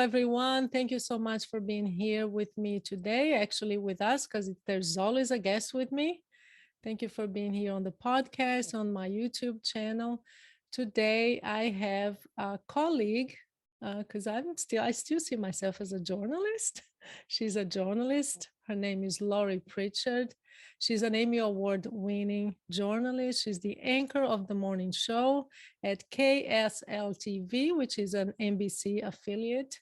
everyone. Thank you so much for being here with me today, actually with us, because there's always a guest with me. Thank you for being here on the podcast, on my YouTube channel. Today, I have a colleague, because I still see myself as a journalist. She's a journalist. Her name is Laurie Prichard. She's an Emmy Award winning journalist. She's the anchor of the morning show at KSL TV, which is an NBC affiliate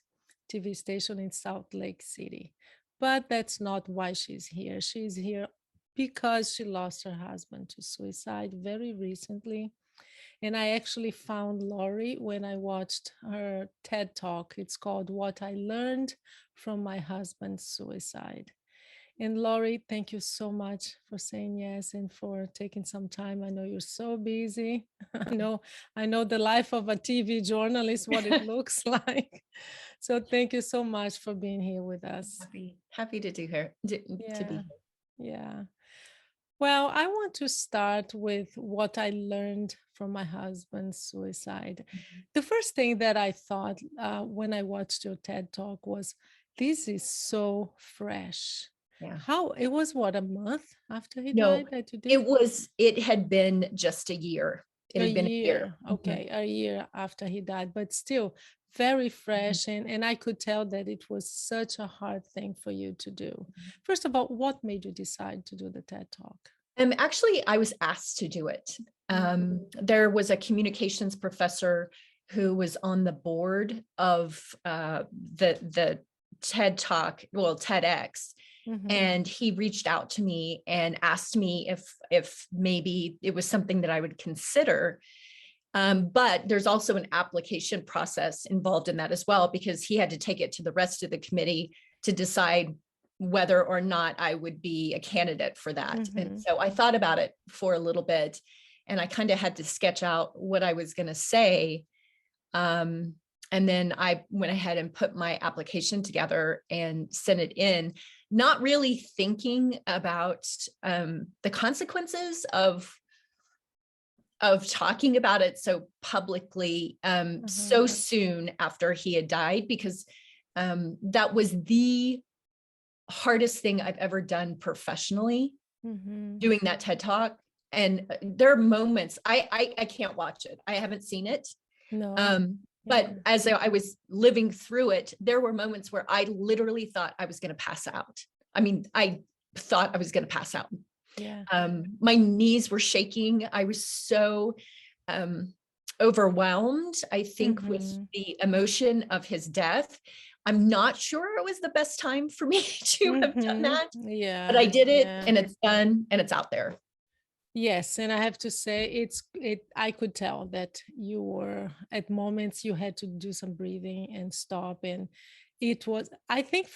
TV station in Salt Lake City. But that's not why she's here. She's here because she lost her husband to suicide very recently. And I actually found Laurie when I watched her TED Talk. It's called What I Learned from My Husband's Suicide. And Laurie, thank you so much for saying yes and for taking some time. I know you're so busy. I know the life of a TV journalist, what it looks like. So thank you so much for being here with us. Happy to be here. Yeah. Well, I want to start with what I learned from my husband's suicide. The first thing that I thought when I watched your TED Talk was, this is so fresh. Yeah. How it was a month after he died that you did? It had been just a year. It had been a year. Okay, a year after he died, but still very fresh. And I could tell that it was such a hard thing for you to do. First of all, what made you decide to do the TED Talk? Actually, I was asked to do it. There was a communications professor who was on the board of the TED Talk, TEDx. And he reached out to me and asked me if maybe it was something that I would consider. But there's also an application process involved in that as well, because he had to take it to the rest of the committee to decide whether or not I would be a candidate for that. And so I thought about it for a little bit, and I kind of had to sketch out what I was going to say. And then I went ahead and put my application together and sent it in, not really thinking about the consequences of talking about it so publicly so soon after he had died, because that was the hardest thing I've ever done professionally, doing that TED Talk. And there are moments I can't watch it. I haven't seen it. No. But as I was living through it, there were moments where I literally thought I was going to pass out. I mean, I thought I was going to pass out. Yeah. My knees were shaking. I was so overwhelmed, I think, with the emotion of his death. I'm not sure it was the best time for me to have done that. Yeah. But I did it, and it's done, and it's out there. Yes, and I have to say I could tell that you were, at moments you had to do some breathing and stop. And it was, I think,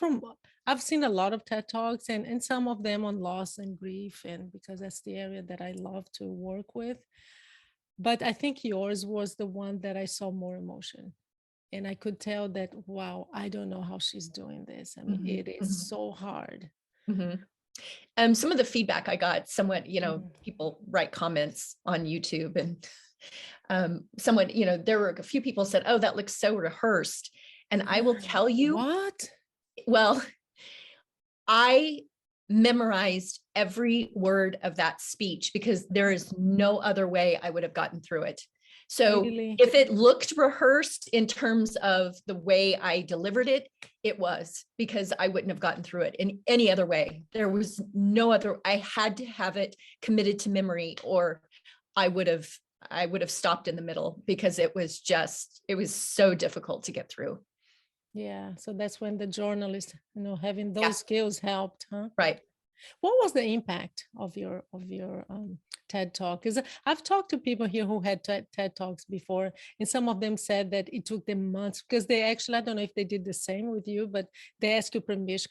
I've seen a lot of TED Talks and some of them on loss and grief, and because that's the area that I love to work with. But I think yours was the one that I saw more emotion. And I could tell that, wow, I don't know how she's doing this. I mean, it is so hard. Some of the feedback I got, somewhat, people write comments on YouTube, and someone, there were a few people said, "Oh, that looks so rehearsed." And I will tell you, what? Well, I memorized every word of that speech because there is no other way I would have gotten through it. So if it looked rehearsed in terms of the way I delivered it, it was, because I wouldn't have gotten through it in any other way. There was no other. I had to have it committed to memory, or I would have stopped in the middle, because it was so difficult to get through. Yeah. So that's when the journalist, having those skills helped, huh? Right. What was the impact of your TED Talk? Because I've talked to people here who had TED Talks before, and some of them said that it took them months, because they actually, I don't know if they did the same with you, but they ask you permission,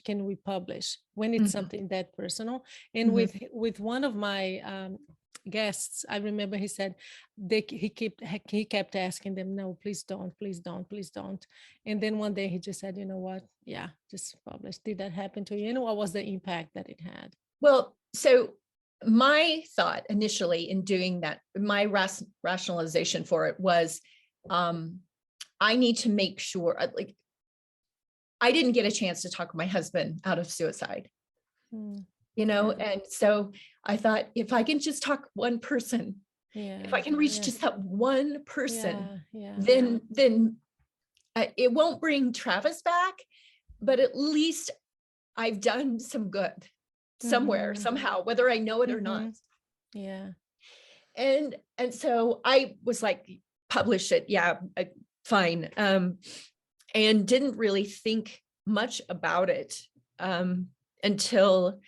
can we publish when it's something that personal? And with one of my guests, I remember he said he kept asking them, no, please don't, please don't, please don't. And then one day he just said, you know what, yeah, just publish. Did that happen to you? And what was the impact that it had? Well, so my thought initially in doing that, my rationalization for it was, I need to make sure, like, I didn't get a chance to talk my husband out of suicide, Mm. and so I thought, if I can just talk one person, if I Yeah. can reach Yeah. just that one person, Yeah. Yeah. then it won't bring Travis back, but at least I've done some good somewhere, Mm-hmm. somehow, whether I know it or not. Mm-hmm. Yeah. And so I was like, publish it. Yeah, fine. And didn't really think much about it until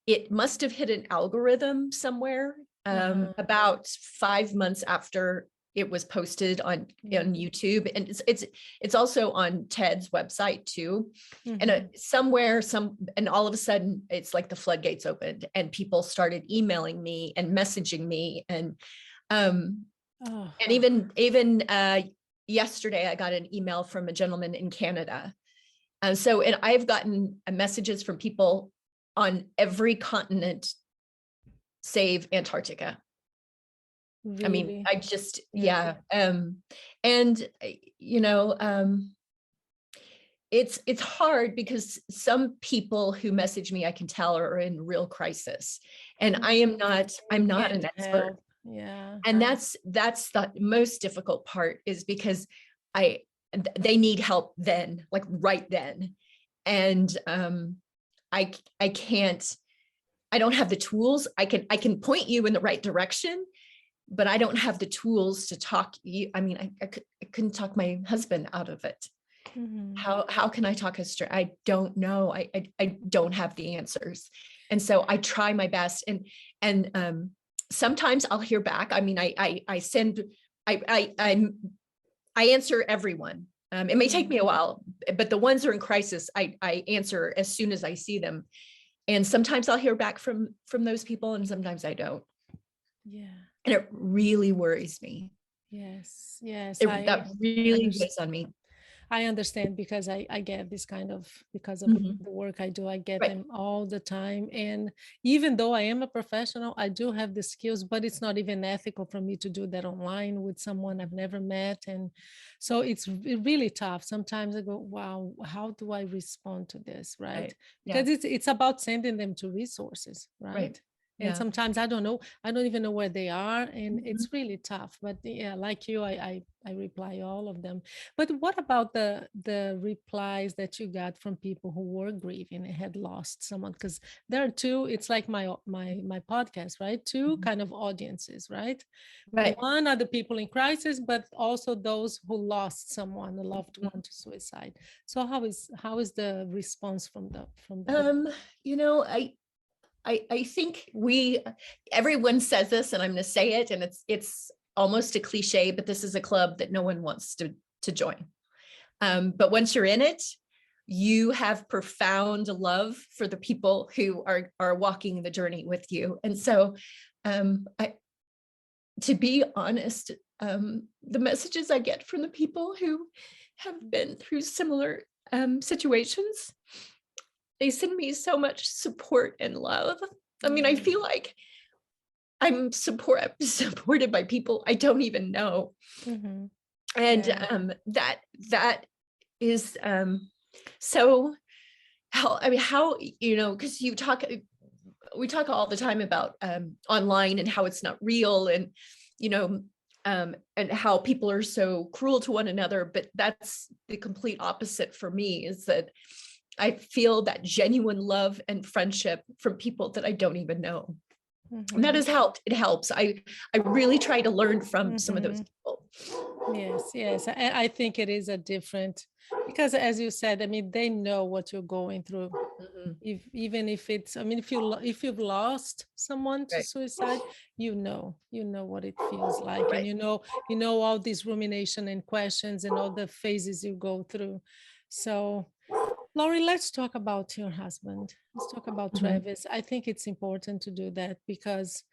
it must have hit an algorithm somewhere Uh-huh. about 5 months after it was posted on Mm-hmm. YouTube, and it's also on Ted's website too. And Mm-hmm. somewhere, and all of a sudden, it's like the floodgates opened, and people started emailing me and messaging me, um, Oh. and even yesterday, I got an email from a gentleman in Canada. And I've gotten messages from people on every continent save Antarctica. I mean, Really? I just, Yeah. yeah. And it's hard because some people who message me, I can tell, are in real crisis, and I'm not Can't an expert. help. Yeah. And that's the most difficult part, is because I they need help then, like right then. And I can't, I don't have the tools. I can point you in the right direction, but I don't have the tools to talk you. I mean, I couldn't talk my husband out of it. Mm-hmm. How can I talk us through? I don't know. I don't have the answers. And so I try my best, and sometimes I'll hear back. I mean, I send, I answer everyone. It may take me a while, but the ones who are in crisis, I answer as soon as I see them. And sometimes I'll hear back from those people, and sometimes I don't. Yeah. And it really worries me. Yes. Yes. I That really understand. weighs on me. I understand because I get this kind of, because of Mhm. the work I do, I get Right. them all the time. And even though I am a professional, I do have the skills, but it's not even ethical for me to do that online with someone I've never met. And so it's really tough. Sometimes I go, wow, how do I respond to this? Right. Right. Yeah. Because it's about sending them to resources, Right. right? And Yeah. sometimes I don't know, I don't even know where they are. And Mhm. it's really tough. But yeah, like you, I reply all of them. But what about the replies that you got from people who were grieving and had lost someone? Because there are two. It's like my podcast, right? Two Mhm. kind of audiences, right? Right. One are the people in crisis, but also those who lost someone, a loved Mhm. one, to suicide. So how is the response from the Um, I think everyone says this, and I'm going to say it, and it's almost a cliche, but this is a club that no one wants to join. But once you're in it, you have profound love for the people who are walking the journey with you. And so, I, to be honest, the messages I get from the people who have been through similar situations, they send me so much support and love. I mean, I Yeah. feel like I'm supported by people I don't even know. Mm-hmm. And Yeah. that is so how, I mean, how, because we talk all the time about online and how it's not real, and you know and how people are so cruel to one another, but that's the complete opposite for me, is that I feel that genuine love and friendship from people that I don't even know. And that Mm-hmm. has helped. It helps. I really try to learn from some of those Mm-hmm. people. Yes, yes. I think it is a different, because as you said, I mean, they know what you're going through. Mhm. If even if it's, I mean, if you've lost someone to Right. suicide, you know what it feels like, and Right. you know all these rumination and questions and all the phases you go through. So, Laurie, let's talk about your husband. Let's talk about Mhm. Travis. I think it's important to do that because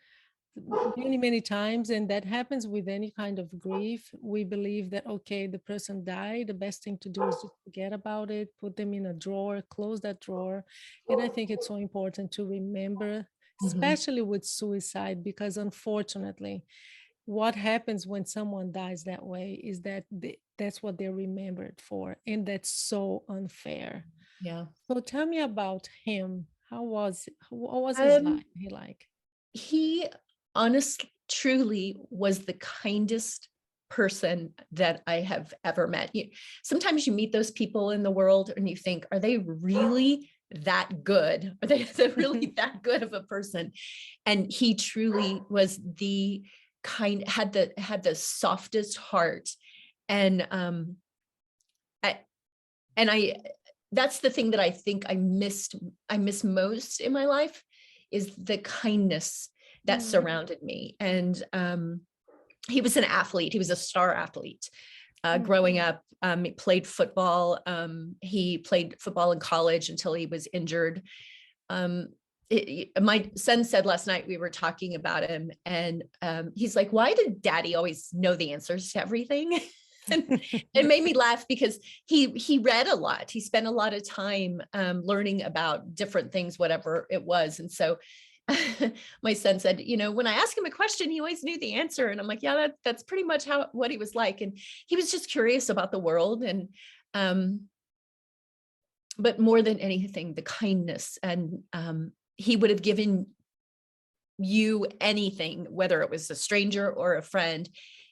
many times, and that happens with any kind of grief, we believe that, okay, the person died, the best thing to do is just forget about it, put them in a drawer, close that drawer. And I think it's so important to remember, Mhm. especially with suicide, because unfortunately what happens when someone dies that way is that that's what they're remembered for. And that's so unfair. Yeah. So tell me about him. What was his life Um, he like? he honestly, truly was the kindest person that I have ever met. Sometimes you meet those people in the world and you think, are they really that good? Are they really that good of a person? And he truly was the had the softest heart. And I, and I that's the thing that I think I miss most in my life, is the kindness that Mm, surrounded me. And he was an athlete. He was a star athlete. mm, Growing up, he played football. He played football in college until he was injured. Um, my son said last night, we were talking about him, and he's like, why did daddy always know the answers to everything? And it made me laugh because he read a lot. He spent a lot of time learning about different things, whatever it was. And so my son said, when I asked him a question, he always knew the answer. And I'm like, yeah, that's pretty much what he was like. And he was just curious about the world. And um, but more than anything, the kindness. And he would have given you anything, whether it was a stranger or a friend.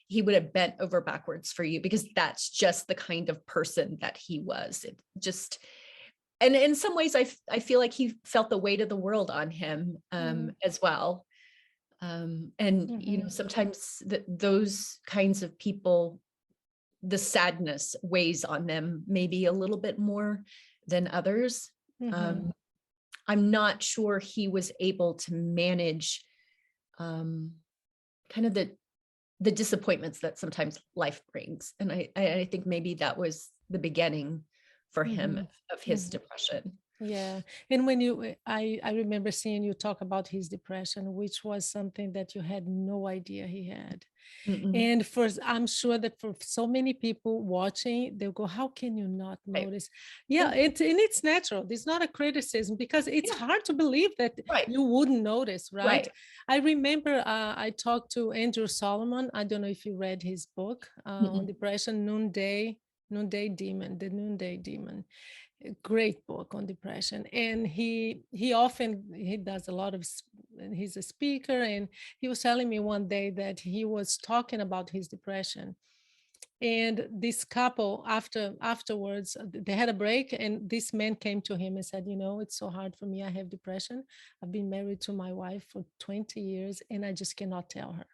He would have bent over backwards for you, because that's just the kind of person that he was. It just, and in some ways, I feel like he felt the weight of the world on him mm, as well. And mhm, sometimes those kinds of people, the sadness weighs on them maybe a little bit more than others. mhm, Um, I'm not sure he was able to manage kind of the disappointments that sometimes life brings. And I think maybe that was the beginning for him mhm, of his mhm. depression. Yeah. And when I remember seeing you talk about his depression, which was something that you had no idea he had. Mm-mm. And I'm sure that for so many people watching, they'll go, how can you not Right. notice? Yeah, Yeah. and it's natural. It's not a criticism, because it's Yeah. hard to believe that Right. you wouldn't notice, right? Right. I remember I talked to Andrew Solomon. I don't know if you read his book on Mm-mm. depression, Noonday Demon, The Noonday Demon. A great book on depression. And he does a lot of, he's a speaker, and he was telling me one day that he was talking about his depression, and this couple afterwards, they had a break, and this man came to him and said, it's so hard for me, I have depression, I've been married to my wife for 20 years and I just cannot tell her.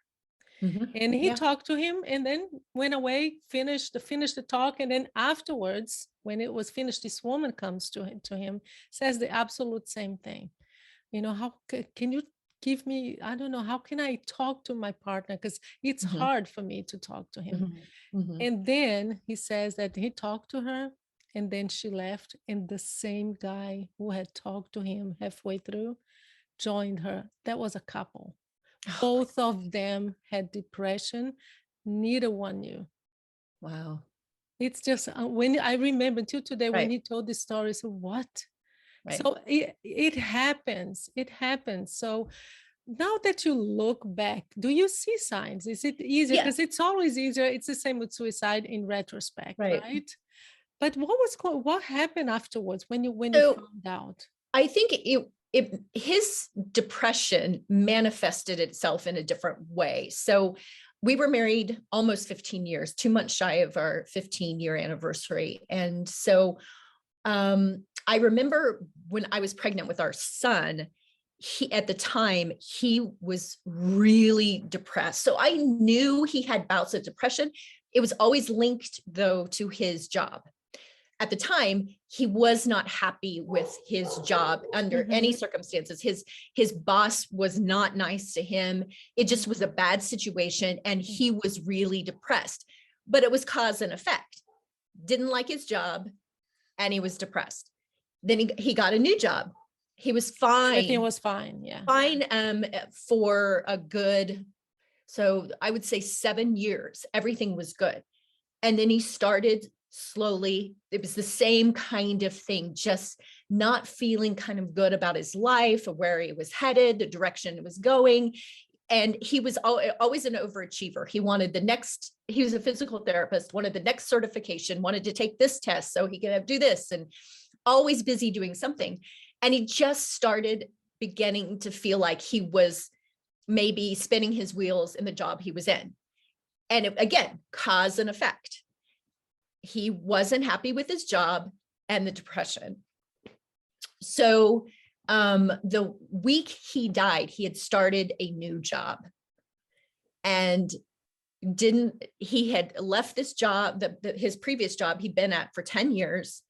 Mm-hmm. And he Yeah. talked to him and then went away, finished the talk. And then afterwards, when it was finished, this woman comes to him, says the absolute same thing. How can you give me, I don't know, how can I talk to my partner? Because it's Mm-hmm. hard for me to talk to him. Mm-hmm. Mm-hmm. And then he says that he talked to her and then she left. And the same guy who had talked to him halfway through joined her. That was a couple. Oh my, Both of them had depression. Neither one knew. wow. It's just when I remember until today when Right. he told the story. So what? Right. So it happens. It happens. So now that you look back, do you see signs? Is it easier? Yeah. Because it's always easier. It's the same with suicide in retrospect, Right. right? But what happened afterwards when you So found out? I think his depression manifested itself in a different way. So we were married almost 15 years, 2 months shy of our 15-year anniversary. And so I remember when I was pregnant with our son, at the time, he was really depressed. So I knew he had bouts of depression. It was always linked, though, to his job. At the time, he was not happy with his job under any Mhm, circumstances. His boss was not nice to him. It just mhm, was a bad situation, and mhm. he was really depressed. But it was cause and effect. Didn't like his job, and he was depressed. Then he got a new job. He was Everything fine, was fine. Yeah. fine for a good, so I would say 7 years. Everything was good. And then he started slowly. It was the same kind of thing, just not feeling kind of good about his life or where he was headed, the direction it was going. And he was always an overachiever. He was a physical therapist, wanted the next certification, wanted to take this test so he could do this, and always busy doing something. And he just started beginning to feel like he was maybe spinning his wheels in the job he was in. And again, cause and effect. He wasn't happy with his job and the depression. So the week he died, he had started a new job, and he had left this job, his previous job he'd been at for 10 years,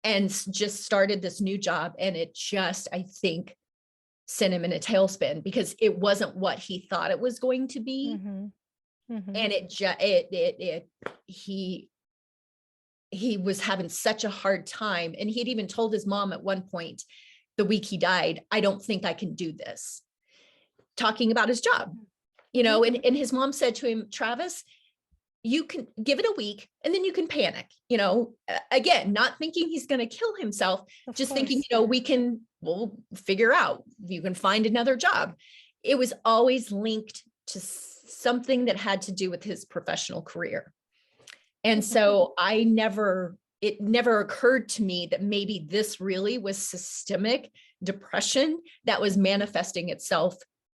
and just started this new job. And it just, I think, sent him in a tailspin, because it wasn't what he thought it was going to be. And he was having such a hard time. And he'd even told his mom at one point, the week he died, I don't think I can do this, talking about his job, and his mom said to him, Travis, you can give it a week and then you can panic, again, not thinking he's going to kill himself, just thinking, we'll figure out, you can find another job. It was always linked to something that had to do with his professional career. And so it never occurred to me that maybe this really was systemic depression that was manifesting itself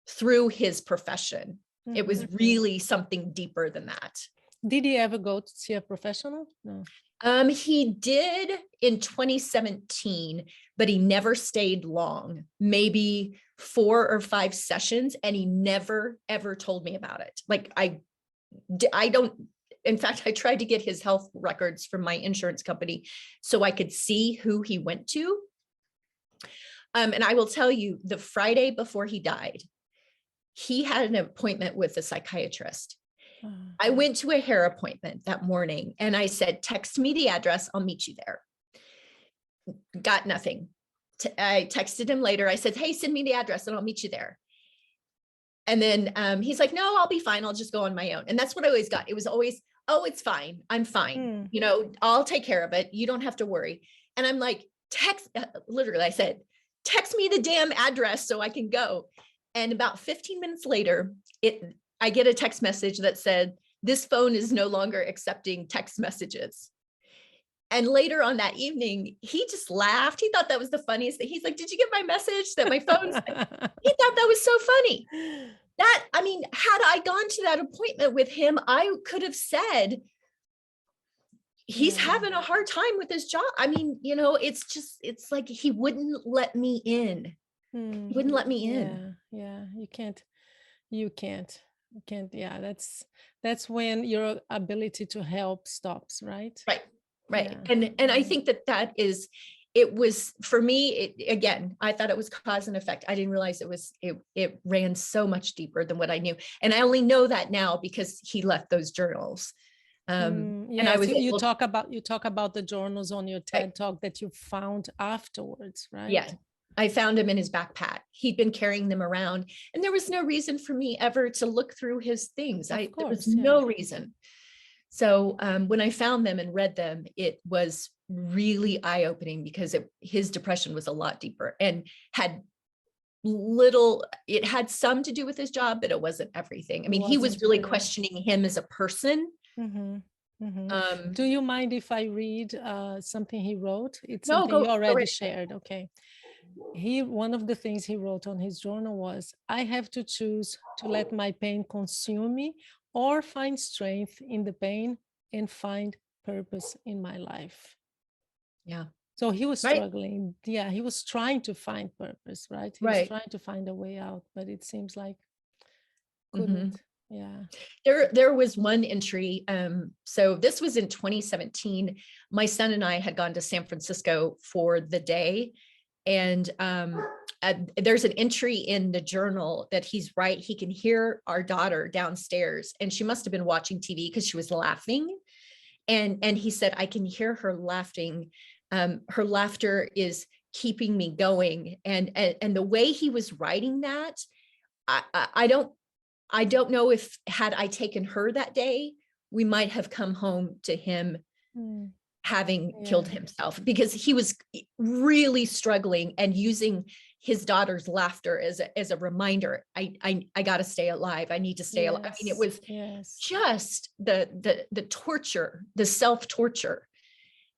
through his profession. It was really something deeper than that. Did he ever go to see a professional? No. He did in 2017, but he never stayed long, maybe 4 or 5 sessions. And he never, ever told me about it. Like I don't, in fact, I tried to get his health records from my insurance company so I could see who he went to. And I will tell you, the Friday before he died, he had an appointment with a psychiatrist. I went to a hair appointment that morning and I said, text me the address, I'll meet you there. Got nothing. I texted him later. I said, hey, send me the address and I'll meet you there. And then he's like, no, I'll be fine. I'll just go on my own. And that's what I always got. It was always, oh, it's fine. I'm fine. I'll take care of it. You don't have to worry. And I'm like, literally, I said, text me the damn address so I can go. And about 15 minutes later, I get a text message that said, this phone is no longer accepting text messages. And later on that evening, he just laughed. He thought that was the funniest thing. He's like, did you get my message that my phone's, he thought that was so funny. Had I gone to that appointment with him, I could have said, he's having a hard time with his job. It's like, he wouldn't let me in. He wouldn't let me in. Yeah. You can't. Yeah. That's when your ability to help stops, right? Right. Yeah. And I think it was for me, again, I thought it was cause and effect. I didn't realize it ran so much deeper than what I knew. And I only know that now because he left those journals. And I was you talk about the journals on your TED talk that you found afterwards, right? Yeah. I found him in his backpack. He'd been carrying them around, and there was no reason for me ever to look through his things. There was no reason. So when I found them and read them, it was really eye-opening because his depression was a lot deeper and it had some to do with his job, but it wasn't everything. He was really questioning him as a person. Do you mind if I read something he wrote? It's no, something you already go shared. Okay. One of the things he wrote on his journal was, I have to choose to let my pain consume me or find strength in the pain and find purpose in my life. Yeah. So he was struggling. Yeah. He was trying to find purpose, right? He was trying to find a way out, but it seems like couldn't. Yeah. There was one entry. So this was in 2017. My son and I had gone to San Francisco for the day. And there's an entry in the journal that he can hear our daughter downstairs, and she must have been watching TV because she was laughing. And he said, I can hear her laughing. Her laughter is keeping me going. And the way he was writing that, I don't know if had I taken her that day, we might have come home to him having killed himself, because he was really struggling and using his daughter's laughter as a reminder. I got to stay alive. I need to stay alive. I mean, it Yes. was Yes. just the torture, the self-torture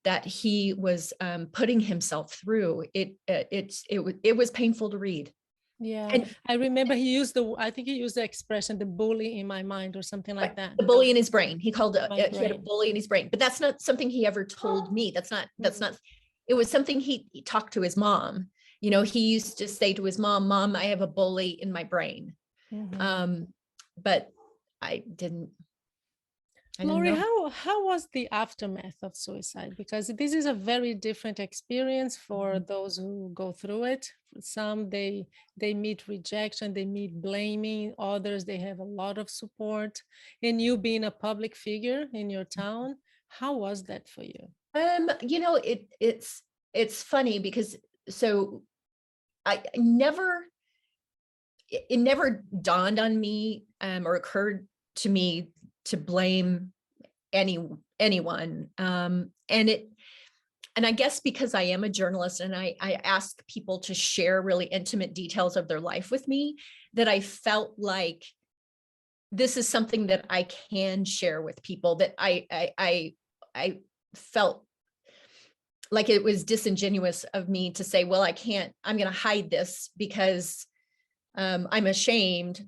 that he was putting himself through. It was painful to read. Yeah. And I remember I think he used the expression, the bully in my mind or something like that. the bully in his brain. He called My he had a brain. bully in his brain, but that's not something he ever told me. That's not, it was something he talked to his mom. You know, he used to say to his mom, I have a bully in my brain. Mhm. But I didn't Laurie, know. how was the aftermath of suicide? Because this is a very different experience for those who go through it. Some they meet rejection, they meet blaming. Others they have a lot of support. And you being a public figure in your town, how was that for you? You know, it's funny because so I never it never dawned on me or occurred to me to blame anyone. And I guess because I am a journalist and I ask people to share really intimate details of their life with me, that I felt like this is something that I can share with people, that I felt like it was disingenuous of me to say, well, I'm going to hide this because I'm ashamed,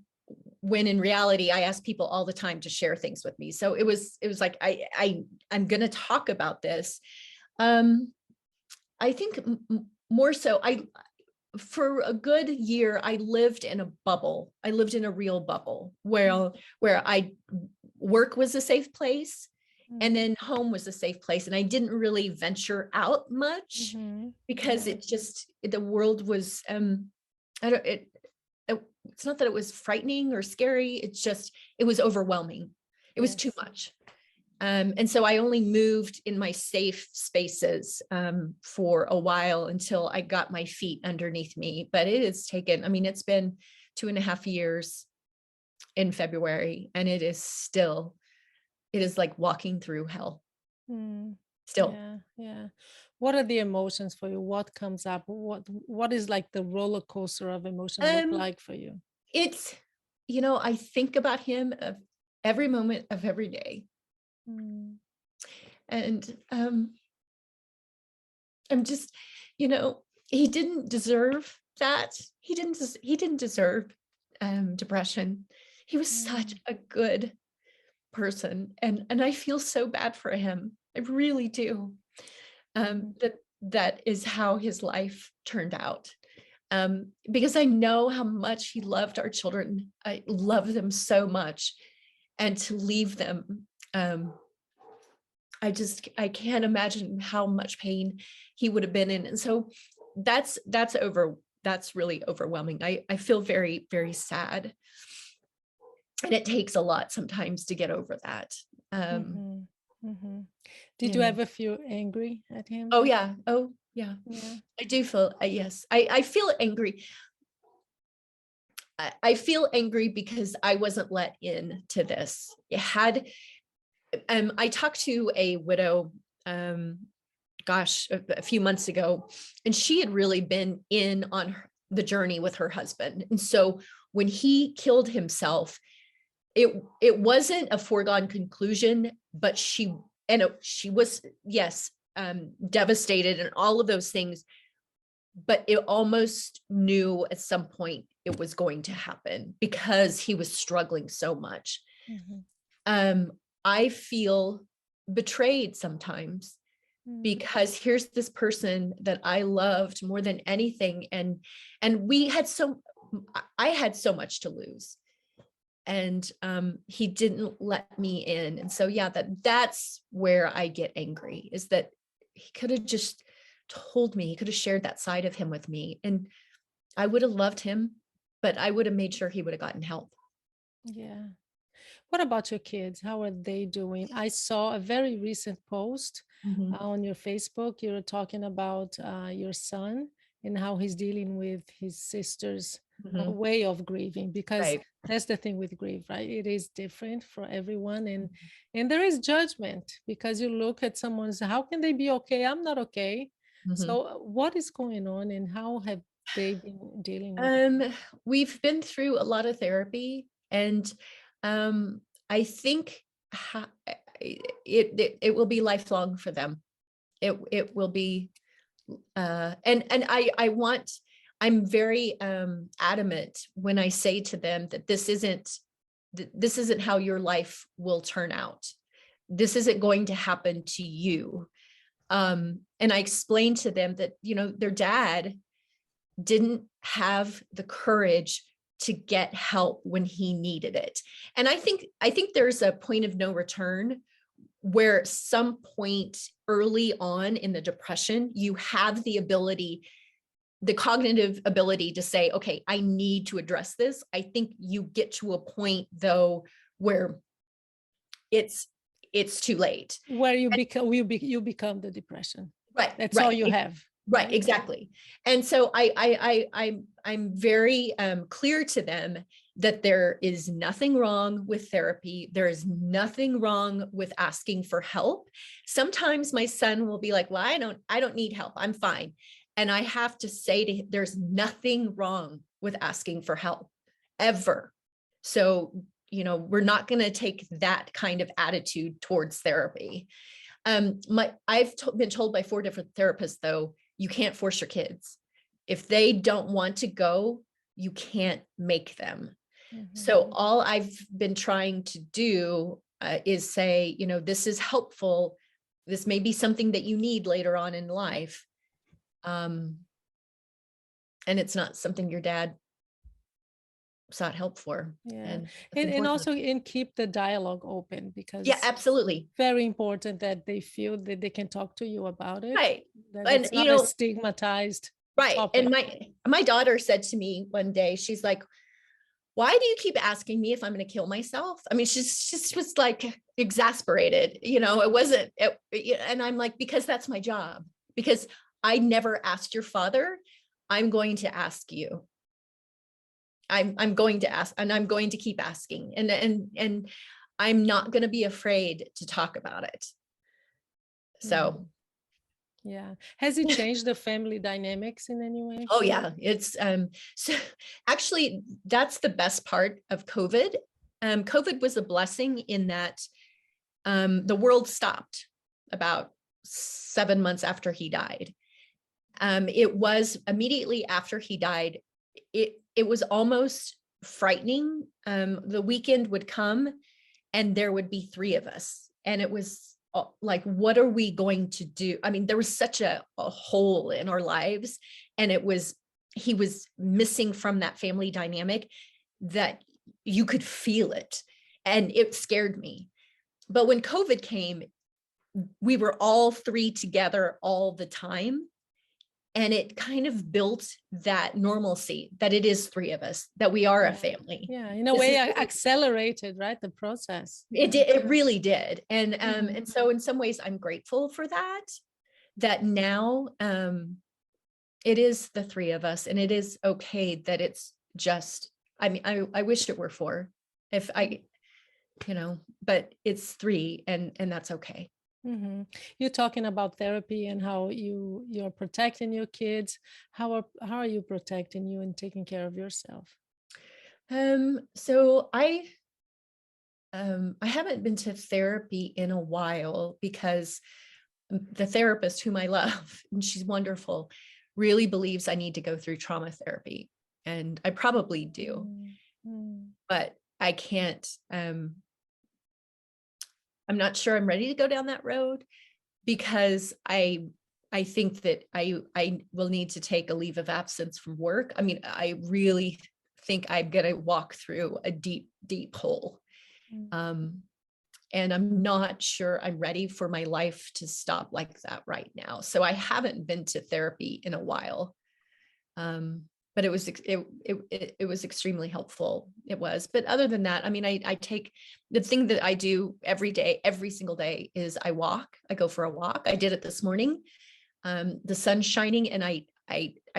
when in reality, I ask people all the time to share things with me. So it was like, I'm going to talk about this. I think more so, for a good year, I lived in a bubble. I lived in a real bubble where work was a safe place, and then home was a safe place. And I didn't really venture out much because the world was, it's not that it was frightening or scary. It was overwhelming. It was too much. And so I only moved in my safe spaces for a while until I got my feet underneath me. But it's been 2.5 years in February, and it is like walking through hell. Still. Yeah. What are the emotions for you? What comes up? What is like the roller coaster of emotions look like for you? It's, I think about him of every moment of every day. And I'm just, he didn't deserve that. He didn't deserve depression. He was such a good person, and I feel so bad for him. I really do. That is how his life turned out. Because I know how much he loved our children. I love them so much, and to leave them, I can't imagine how much pain he would have been in. And so that's really overwhelming. I feel very, very sad. And it takes a lot sometimes to get over that. Did you ever feel angry at him? Oh yeah. I do feel, yes, I feel angry. I feel angry because I wasn't let in to this. I talked to a widow, a few months ago, and she had really been in on the journey with her husband. And so when he killed himself, it wasn't a foregone conclusion, but she was, yes, devastated and all of those things, but it almost knew at some point it was going to happen because he was struggling so much. I feel betrayed sometimes because here's this person that I loved more than anything. And I had so much to lose, and he didn't let me in. And so, yeah, that's where I get angry, is that he could have just told me, he could have shared that side of him with me, and I would have loved him, but I would have made sure he would have gotten help. Yeah. What about your kids? How are they doing? I saw a very recent post on your Facebook. You were talking about your son and how he's dealing with his sister's way of grieving, because Right. that's the thing with grief, right? It is different for everyone, and there is judgment because you look at someone's, how can they be okay? I'm not okay. Mhm. So, what is going on, and how have they been dealing with it? We've been through a lot of therapy, and I think it will be lifelong for them. It will be, and I'm very adamant when I say to them that this isn't how your life will turn out. This isn't going to happen to you. And I explained to them that, their dad didn't have the courage to get help when he needed it. And I think there's a point of no return where some point early on in the depression, you have the cognitive ability to say, okay, I need to address this. I think you get to a point though where it's too late. Where you become the depression. Right, That's all right. you have, Right, right? exactly. And so I'm very clear to them that there is nothing wrong with therapy. There is nothing wrong with asking for help. Sometimes my son will be like, well, I don't need help. I'm fine. And I have to say to him, there's nothing wrong with asking for help ever. So, we're not going to take that kind of attitude towards therapy. I've been told by 4 different therapists, though, you can't force your kids. If they don't want to go, you can't make them. So Mhm. all I've been trying to do is say, this is helpful. This may be something that you need later on in life. And it's not something your dad sought help for. Yeah, And that's and important. also and keep the dialogue open, Yeah, because absolutely. very important that they feel that they can talk to you about it, Right. that And, it's not a stigmatized right. And topic. my daughter said to me one day, she's like, why do you keep asking me if I'm going to kill myself? I mean, she was like exasperated, it wasn't, and I'm like, because that's my job, because I never asked your father. I'm going to ask you. I'm going to ask, and I'm going to keep asking, and I'm not going to be afraid to talk about it. So, Mhm. Yeah. Has it changed the family dynamics in any way? oh yeah, it's so actually that's the best part of COVID. COVID was a blessing in that the world stopped about 7 months after he died. It was immediately after he died. It was almost frightening. The weekend would come, and there would be 3 of us, and it was like, what are we going to do? I mean, there was such a hole in our lives, and he was missing from that family dynamic that you could feel it, and it scared me. But when COVID came, we were all 3 together all the time. And it kind of built that normalcy that it is 3 of us, that we are a Yeah. family. Yeah. In a This way, is accelerated, right? The process. it did, it really did. Mhm. And so in some ways I'm grateful for that now it is the 3 of us, and it is okay that it's just, I mean, I wish it were 4 if but it's 3, and that's okay. Mhm. You're talking about therapy and how you're protecting your kids. How are you protecting you and taking care of yourself? So I haven't been to therapy in a while because the therapist whom I love, and she's wonderful, really believes I need to go through trauma therapy. And I probably do, Mm, mm, but I can't, I'm not sure I'm ready to go down that road because I think that I will need to take a leave of absence from work. I mean, I really think I'm going to walk through a deep, deep hole. mm. Um, and I'm not sure I'm ready for my life to stop like that right now. So I haven't been to therapy in a while. But it was extremely helpful. It was. But other than that, I mean, I take the thing that I do every day, every single day is I walk. I go for a walk. I did it this morning. The sun's shining, and I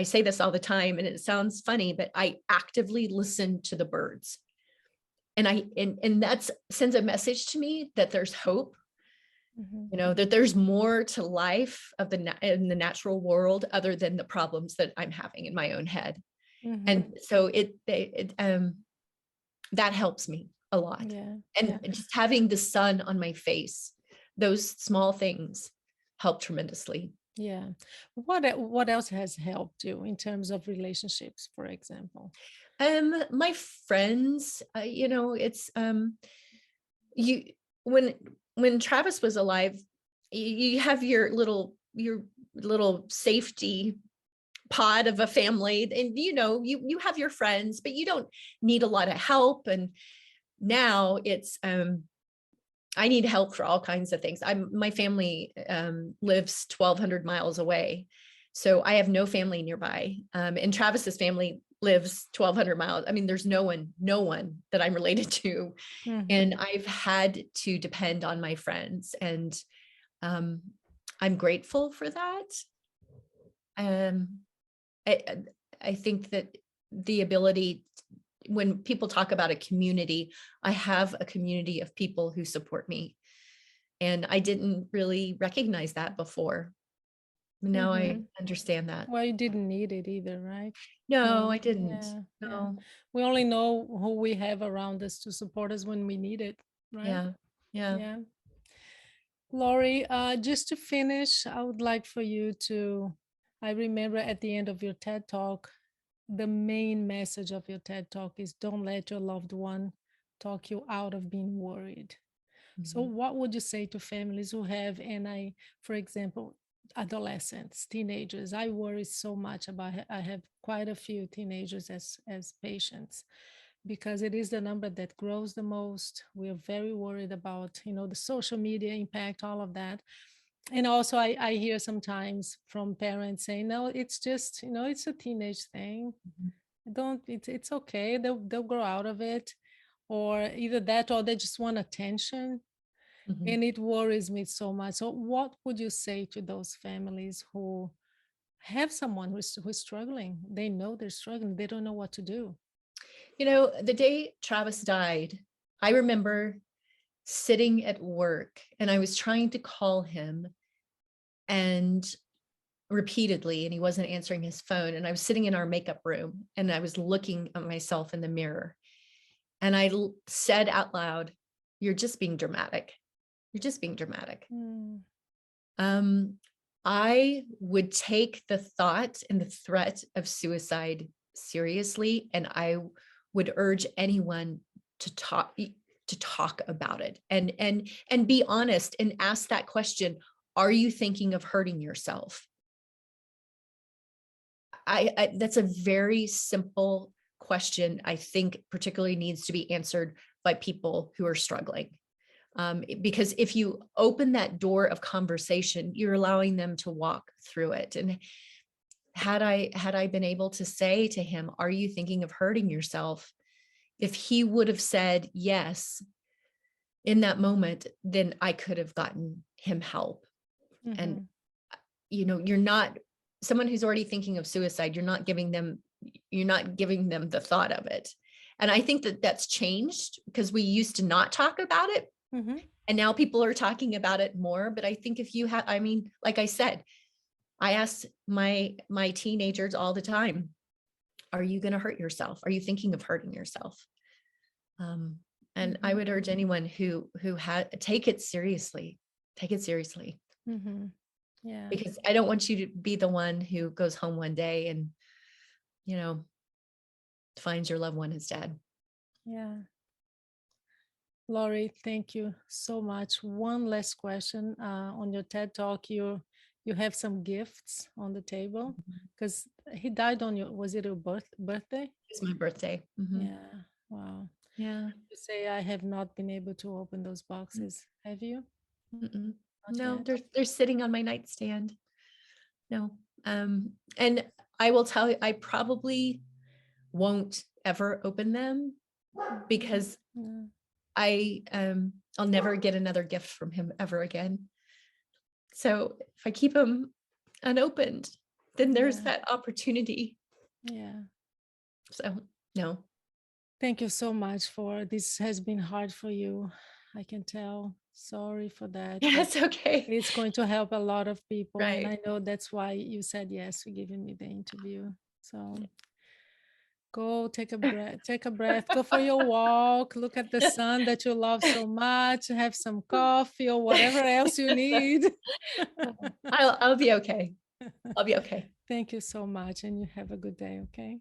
say this all the time, and it sounds funny, but I actively listen to the birds. And that sends a message to me that there's hope, Mhm. You know, that there's more to life of in the natural world other than the problems that I'm having in my own head. Mhm. And so that helps me a lot. Yeah. And Yeah. just having the sun on my face, those small things help tremendously. Yeah. What else has helped you in terms of relationships, for example? My friends, you know, it's you when Travis was alive, you have your little safety pod of a family, and you know, you have your friends, but you don't need a lot of help. And now it's I need help for all kinds of things. My family lives 1,200 miles away, so I have no family nearby. And Travis's family lives 1,200 miles. I mean, there's no one that I'm related to, and Mhm. I've had to depend on my friends, and um, I'm grateful for that. Um, I I think that the ability, when people talk about a community, I have a community of people who support me. And I didn't really recognize that before. Now I Mhm. understand that. Well, you didn't need it either, right? No, No. I didn't. Yeah. Yeah. No. We only know who we have around us to support us when we need it, right? Yeah. Yeah. Yeah. Laurie, just to finish, I would like for you to, I remember at the end of your TED Talk, the main message of your TED Talk is don't let your loved one talk you out of being worried. So, Mhm. what would you say to families who have, and I, for example, adolescents, teenagers? I worry so much about. I have quite a few teenagers as patients because it is the number that grows the most. We are very worried about, the social media impact, all of that. And also, I hear sometimes from parents saying, "No, it's just, it's a teenage thing. Mhm. Don't. It's okay. They'll grow out of it." Or either that or they just want attention, Mhm. and it worries me so much. So, what would you say to those families who have someone who's struggling? They know they're struggling, they don't know what to do. You know, the day Travis died, I remember sitting at work and I was trying to call him and repeatedly, and he wasn't answering his phone. And I was sitting in our makeup room and I was looking at myself in the mirror and said out loud, "You're just being dramatic. You're just being dramatic." Mm, Um, I would take the thought and the threat of suicide seriously, and I would urge anyone to talk about it and be honest and ask that question: are you thinking of hurting yourself? That's a very simple question. I think particularly needs to be answered by people who are struggling. Because if you open that door of conversation, you're allowing them to walk through it. And had I been able to say to him, "Are you thinking of hurting yourself?" If he would have said yes in that moment, then I could have gotten him help. And mhm, you know, you're not someone who's already thinking of suicide. You're not giving them the thought of it. And I think that that's changed because we used to not talk about it, mhm, and now people are talking about it more. But I think if you have, I mean, like I said, I ask my teenagers all the time, "Are you going to hurt yourself? Are you thinking of hurting yourself?" um, and I mhm, would urge anyone who had take it seriously. Take it seriously, mhm. Yeah, because I don't want you to be the one who goes home one day and, you know, finds your loved one is dead. yeah. Laurie, thank you so much. One last question. On your TED Talk, you have some gifts on the table because he died on was it your birthday? It's my birthday. Yeah. Wow. Yeah. You say I have not been able to open those boxes. Have you? Mm-mm. Not No, yet. they're sitting on my nightstand. No. And I will tell you, I probably won't ever open them Mhm. because Yeah. I'll never get another gift from him ever again. So if I keep them unopened, then there's Yeah. that opportunity. Yeah. So no. Thank you so much for this has been hard for you. I can tell. Sorry for that, Yeah, but it's okay. it's going to help a lot of people. And Right. I know that's why you said yes to giving me the interview. So go take a breath, go for your walk, look at the sun that you love so much, have some coffee or whatever else you need. I'll be okay. I'll be okay. Thank you so much. And you have a good day. Okay.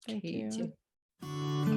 Thank Okay, you you. too.